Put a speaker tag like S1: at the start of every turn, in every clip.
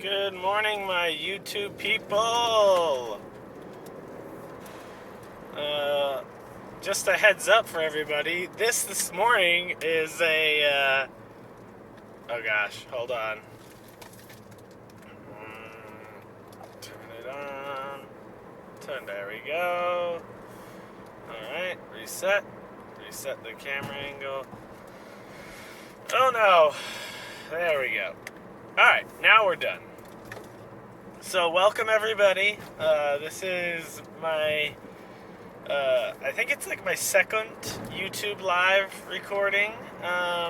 S1: Good morning, my YouTube people. Uh, just a heads up for everybody. This morning is oh gosh, hold on. Turn it on. There we go. Alright, reset. Reset the camera angle. Oh no. There we go. Alright, now we're done. So, welcome everybody. This is my I think it's like my second YouTube live recording.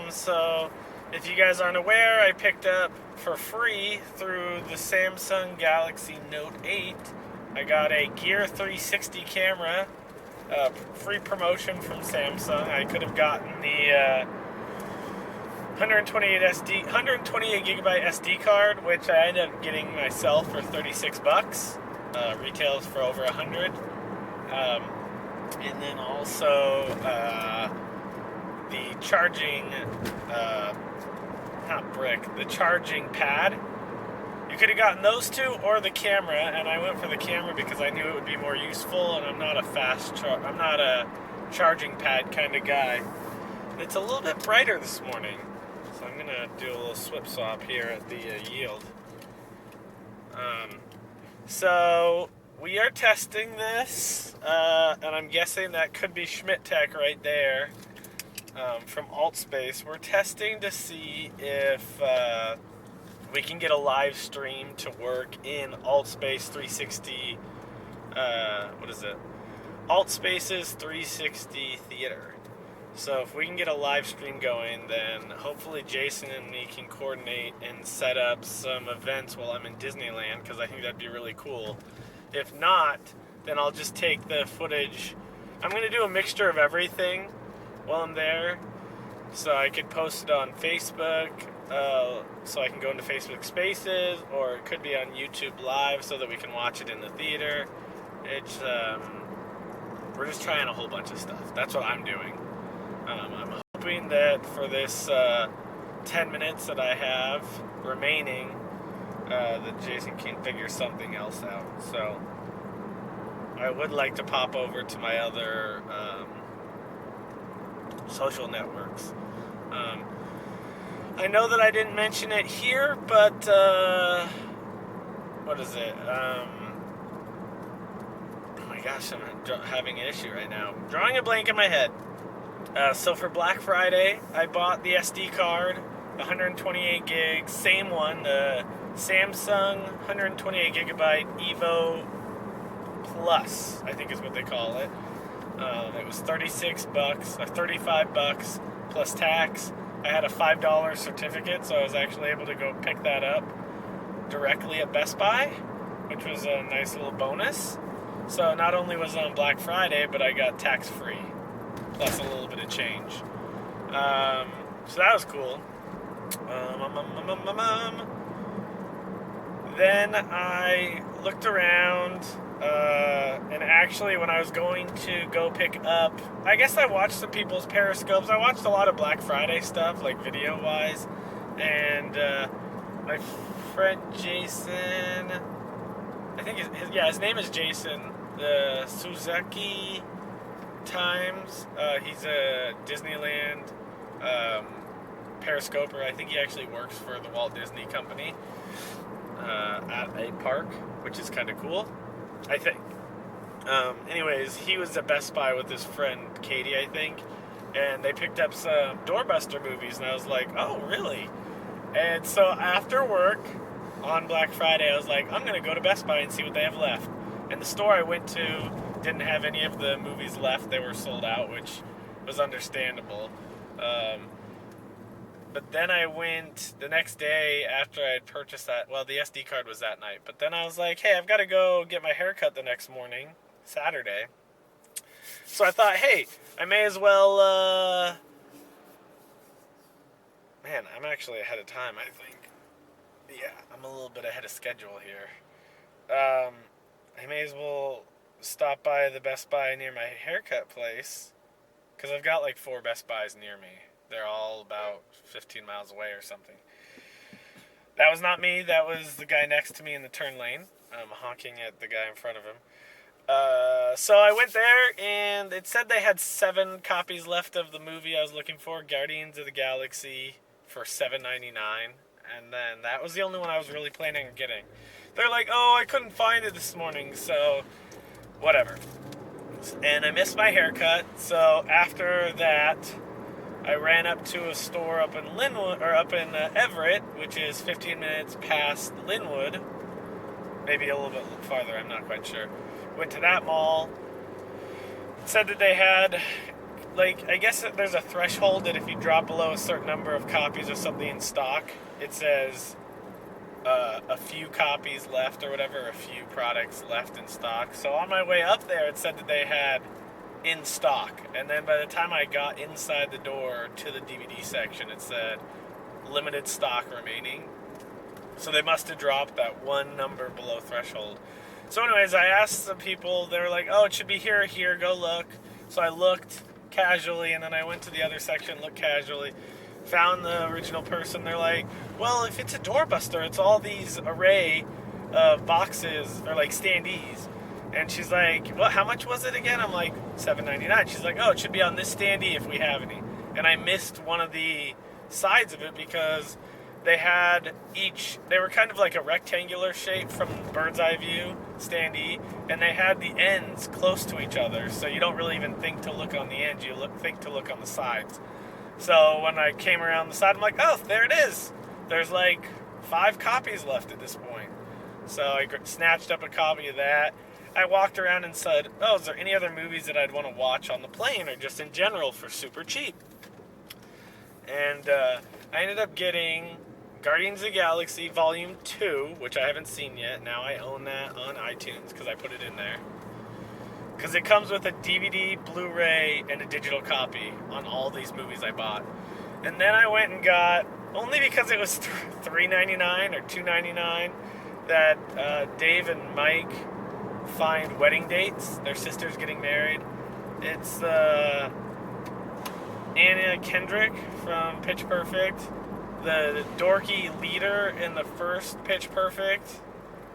S1: So if you guys aren't aware, I picked up for free through the Samsung Galaxy Note 8. I got a Gear 360 camera, free promotion from Samsung. I could have gotten the 128 gigabyte SD card, which I ended up getting myself for 36 bucks. Retails for over 100. And then also the charging, the charging pad. You could have gotten those two or the camera, and I went for the camera because I knew it would be more useful. And I'm not a charging pad kind of guy. It's a little bit brighter this morning, so I'm gonna do a little swip swap here at the yield. So we are testing this, and I'm guessing that could be Schmidt Tech right there, from AltSpace. We're testing to see if we can get a live stream to work in AltSpace 360. What is it? AltSpace's 360 Theater. So if we can get a live stream going, then hopefully Jason and me can coordinate and set up some events while I'm in Disneyland, because I think that'd be really cool. If not, then I'll just take the footage. I'm going to do a mixture of everything while I'm there. So I could post it on Facebook, so I can go into Facebook Spaces, or it could be on YouTube Live so that we can watch it in the theater. It's, we're just trying a whole bunch of stuff. That's what I'm doing. I'm hoping that for this 10 minutes that I have remaining, that Jason can figure something else out. So I would like to pop over to my other social networks. I know that I didn't mention it here, but what is it? Oh my gosh, I'm having an issue right now. I'm drawing a blank in my head. So for Black Friday, I bought the SD card, 128 gigs, same one, the Samsung 128 gigabyte Evo Plus, I think is what they call it. It was 36 bucks, or 35 bucks plus tax. I had a $5 certificate, so I was actually able to go pick that up directly at Best Buy, which was a nice little bonus. So not only was it on Black Friday, but I got tax-free, plus a little bit of change. So that was cool. Then I looked around, and actually when I was going to go pick up, I guess I watched some people's Periscopes. I watched a lot of Black Friday stuff, like video-wise, and my friend Jason, I think his name is Jason, the Suzuki Times. He's a Disneyland Periscoper. I think he actually works for the Walt Disney Company at a park, which is kind of cool, I think. Anyways, he was at Best Buy with his friend Katie, I think, and they picked up some Doorbuster movies, and I was like, oh, really? And so after work on Black Friday, I was like, I'm going to go to Best Buy and see what they have left. And the store I went to didn't have any of the movies left. They were sold out, which was understandable. But then I went the next day after I had purchased that. Well, the SD card was that night. But then I was like, hey, I've got to go get my hair cut the next morning, Saturday. So I thought, hey, I may as well, man, I'm actually ahead of time, I think. Yeah, I'm a little bit ahead of schedule here. I may as well stop by the Best Buy near my haircut place, because I've got like 4 Best Buys near me. They're all about 15 miles away or something. That was not me. That was the guy next to me in the turn lane. I'm honking at the guy in front of him. So I went there, and it said they had 7 copies left of the movie I was looking for, Guardians of the Galaxy, for $7.99, and then that was the only one I was really planning on getting. They're like, "Oh, I couldn't find it this morning," so whatever. And I missed my haircut, so after that, I ran up to a store up in Linwood, or up in Everett, which is 15 minutes past Linwood, maybe a little bit farther. I'm not quite sure. Went to that mall. Said that they had, like, I guess that there's a threshold that if you drop below a certain number of copies of something in stock, it says a few copies left or whatever, a few products left in stock. So on my way up there, it said that they had in stock. And then by the time I got inside the door to the DVD section, it said limited stock remaining. So they must have dropped that one number below threshold. So anyways, I asked some people, they were like, "Oh, it should be here, go look." So I looked casually, and then I went to the other section, looked casually, found the original person. They're like, "Well, if it's a doorbuster, it's all these array of boxes, or like standees." And she's like, "Well, how much was it again?" I'm like, $7.99. She's like, "Oh, it should be on this standee if we have any." And I missed one of the sides of it because they were kind of like a rectangular shape from bird's eye view standee, and they had the ends close to each other, so you don't really even think to look on the ends, you think to look on the sides. So when I came around the side, I'm like, "Oh, there it is." There's like 5 copies left at this point. So I snatched up a copy of that. I walked around and said, "Oh, is there any other movies that I'd want to watch on the plane or just in general for super cheap?" And I ended up getting Guardians of the Galaxy Volume 2, which I haven't seen yet. Now I own that on iTunes because I put it in there. Because it comes with a DVD, Blu-ray, and a digital copy on all these movies I bought. And then I went and got, only because it was $3.99 or $2.99, that Dave and Mike find wedding dates. Their sister's getting married. It's Anna Kendrick from Pitch Perfect, the dorky leader in the first Pitch Perfect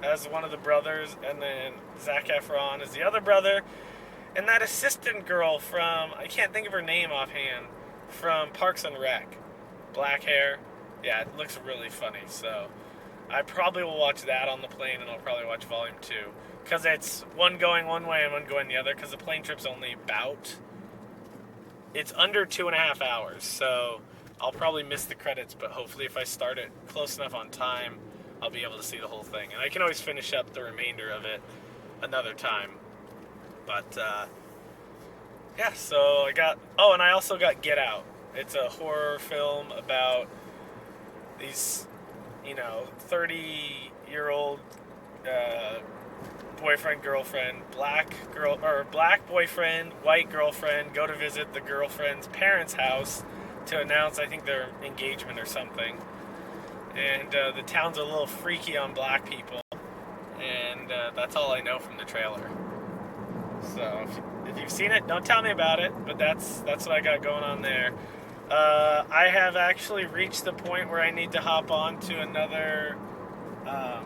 S1: as one of the brothers, and then Zac Efron is the other brother, and that assistant girl from, I can't think of her name offhand, from Parks and Rec. Black hair. Yeah, it looks really funny, so I probably will watch that on the plane, and I'll probably watch Volume 2, because it's one going one way and one going the other, because the plane trip's only it's under 2.5 hours, so I'll probably miss the credits, but hopefully if I start it close enough on time, I'll be able to see the whole thing. And I can always finish up the remainder of it another time. But, yeah, so I got... Oh, and I also got Get Out. It's a horror film about these, 30-year-old boyfriend, girlfriend, black boyfriend, white girlfriend, go to visit the girlfriend's parents' house to announce, I think, their engagement or something. And the town's a little freaky on black people, and that's all I know from the trailer. So if you've seen it, don't tell me about it, but that's what I got going on there. I have actually reached the point where I need to hop on to another